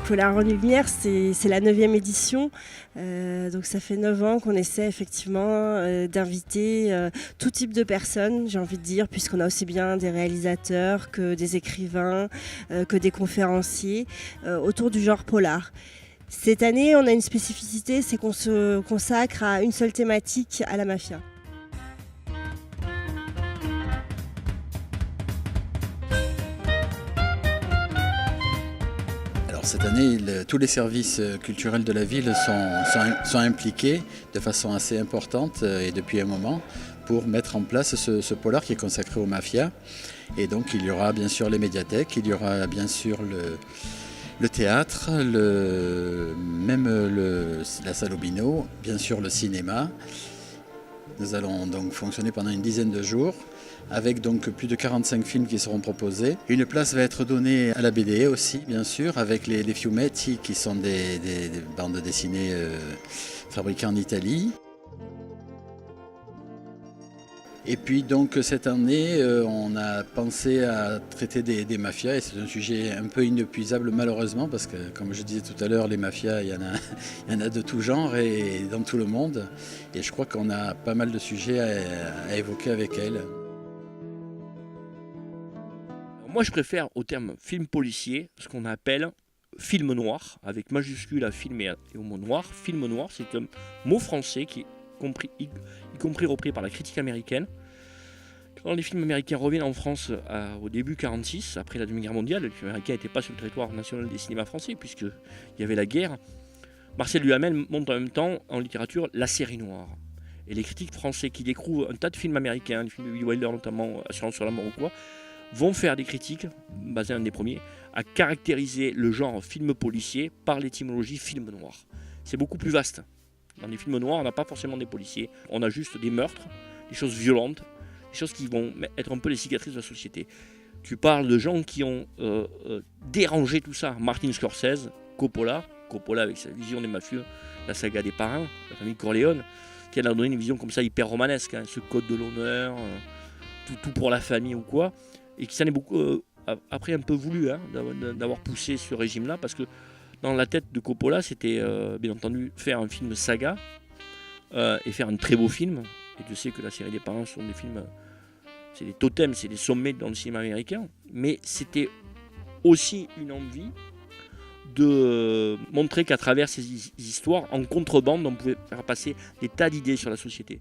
Polar en Lumière, c'est la 9e édition. Donc ça fait 9 ans qu'on essaie effectivement d'inviter tout type de personnes, j'ai envie de dire, puisqu'on a aussi bien des réalisateurs que des écrivains, que des conférenciers autour du genre polar. Cette année, on a une spécificité, c'est qu'on se consacre à une seule thématique, à la mafia. Alors cette année, tous les services culturels de la ville sont impliqués de façon assez importante et depuis un moment pour mettre en place ce polar qui est consacré aux mafias. Et donc il y aura bien sûr les médiathèques, il y aura bien sûr le théâtre, la salle Obino, bien sûr le cinéma. Nous allons donc fonctionner pendant une dizaine de jours avec donc plus de 45 films qui seront proposés. Une place va être donnée à la BD aussi, bien sûr, avec les fumetti qui sont des bandes dessinées fabriquées en Italie. Et puis donc cette année, on a pensé à traiter des mafias et c'est un sujet un peu inépuisable malheureusement parce que comme je disais tout à l'heure, les mafias, il y en a de tout genre et dans tout le monde. Et je crois qu'on a pas mal de sujets à évoquer avec elles. Moi je préfère au terme film policier ce qu'on appelle film noir, avec majuscule à film et au mot noir. Film noir, c'est un mot français qui est y compris repris par la critique américaine. Quand les films américains reviennent en France au début 1946, après la Deuxième Guerre mondiale, les films américains n'étaient pas sur le territoire national des cinémas français, puisqu'il y avait la guerre. Marcel Duhamel monte en même temps en littérature la série noire. Et les critiques français qui découvrent un tas de films américains, les films de Billy Wilder notamment, Assurance sur la mort ou quoi, vont faire des critiques, basées un des premiers, à caractériser le genre film policier par l'étymologie film noir. C'est beaucoup plus vaste. Dans les films noirs, on n'a pas forcément des policiers, on a juste des meurtres, des choses violentes, des choses qui vont être un peu les cicatrices de la société. Tu parles de gens qui ont dérangé tout ça. Martin Scorsese, Coppola avec sa vision des mafieux, la saga des parrains, la famille Corleone, qui a donné une vision comme ça hyper romanesque, hein, ce code de l'honneur, tout pour la famille ou quoi, et qui s'en est beaucoup après un peu voulu hein, d'avoir poussé ce régime-là, parce que dans la tête de Coppola, c'était bien entendu faire un film saga et faire un très beau film. Et tu sais que la série des parrains sont des films, c'est des totems, c'est des sommets dans le cinéma américain. Mais c'était aussi une envie de montrer qu'à travers ces histoires, en contrebande, on pouvait faire passer des tas d'idées sur la société.